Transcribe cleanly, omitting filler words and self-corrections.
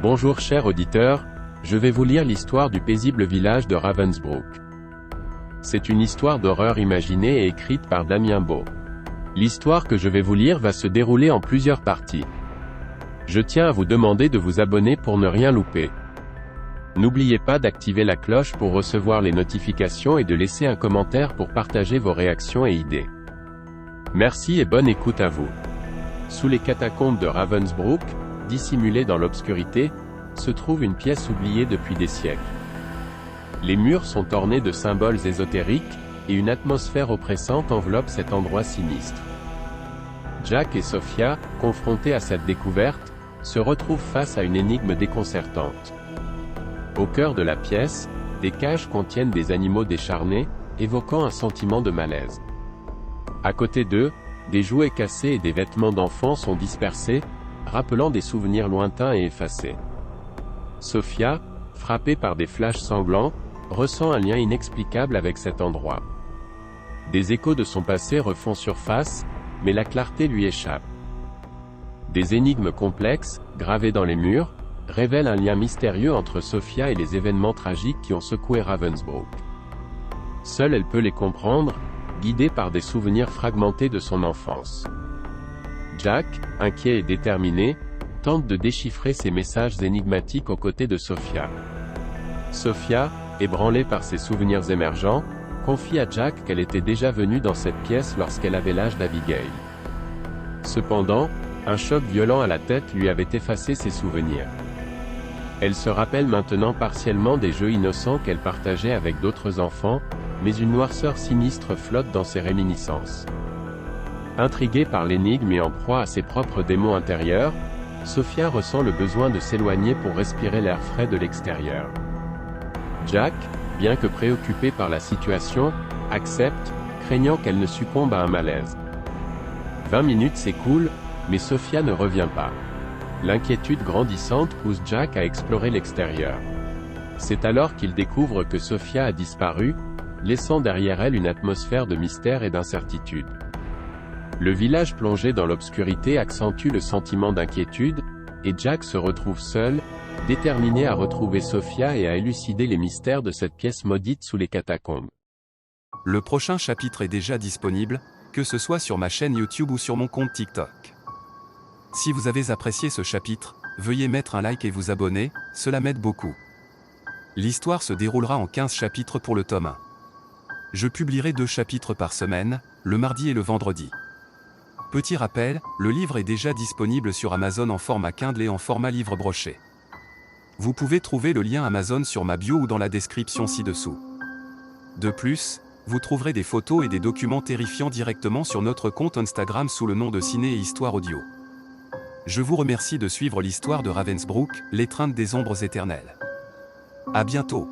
Bonjour chers auditeurs, je vais vous lire l'histoire du paisible village de Ravensbrück. C'est une histoire d'horreur imaginée et écrite par Damien Beau. L'histoire que je vais vous lire va se dérouler en plusieurs parties. Je tiens à vous demander de vous abonner pour ne rien louper. N'oubliez pas d'activer la cloche pour recevoir les notifications et de laisser un commentaire pour partager vos réactions et idées. Merci et bonne écoute à vous. Sous les catacombes de Ravensbrück, dissimulée dans l'obscurité, se trouve une pièce oubliée depuis des siècles. Les murs sont ornés de symboles ésotériques, et une atmosphère oppressante enveloppe cet endroit sinistre. Jack et Sophia, confrontés à cette découverte, se retrouvent face à une énigme déconcertante. Au cœur de la pièce, des cages contiennent des animaux décharnés, évoquant un sentiment de malaise. À côté d'eux, des jouets cassés et des vêtements d'enfants sont dispersés, rappelant des souvenirs lointains et effacés. Sophia, frappée par des flashs sanglants, ressent un lien inexplicable avec cet endroit. Des échos de son passé refont surface, mais la clarté lui échappe. Des énigmes complexes, gravées dans les murs, révèlent un lien mystérieux entre Sophia et les événements tragiques qui ont secoué Ravensbrück. Seule elle peut les comprendre, guidée par des souvenirs fragmentés de son enfance. Jack, inquiet et déterminé, tente de déchiffrer ces messages énigmatiques aux côtés de Sophia. Sophia, ébranlée par ses souvenirs émergents, confie à Jack qu'elle était déjà venue dans cette pièce lorsqu'elle avait l'âge d'Abigail. Cependant, un choc violent à la tête lui avait effacé ses souvenirs. Elle se rappelle maintenant partiellement des jeux innocents qu'elle partageait avec d'autres enfants, mais une noirceur sinistre flotte dans ses réminiscences. Intriguée par l'énigme et en proie à ses propres démons intérieurs, Sophia ressent le besoin de s'éloigner pour respirer l'air frais de l'extérieur. Jack, bien que préoccupé par la situation, accepte, craignant qu'elle ne succombe à un malaise. 20 minutes s'écoulent, mais Sophia ne revient pas. L'inquiétude grandissante pousse Jack à explorer l'extérieur. C'est alors qu'il découvre que Sophia a disparu, laissant derrière elle une atmosphère de mystère et d'incertitude. Le village plongé dans l'obscurité accentue le sentiment d'inquiétude, et Jack se retrouve seul, déterminé à retrouver Sophia et à élucider les mystères de cette pièce maudite sous les catacombes. Le prochain chapitre est déjà disponible, que ce soit sur ma chaîne YouTube ou sur mon compte TikTok. Si vous avez apprécié ce chapitre, veuillez mettre un like et vous abonner, cela m'aide beaucoup. L'histoire se déroulera en 15 chapitres pour le tome 1. Je publierai 2 chapitres par semaine, le mardi et le vendredi. Petit rappel, le livre est déjà disponible sur Amazon en format Kindle et en format livre broché. Vous pouvez trouver le lien Amazon sur ma bio ou dans la description ci-dessous. De plus, vous trouverez des photos et des documents terrifiants directement sur notre compte Instagram sous le nom de Ciné et Histoire Audio. Je vous remercie de suivre l'histoire de Ravensbrück, l'étreinte des ombres éternelles. À bientôt.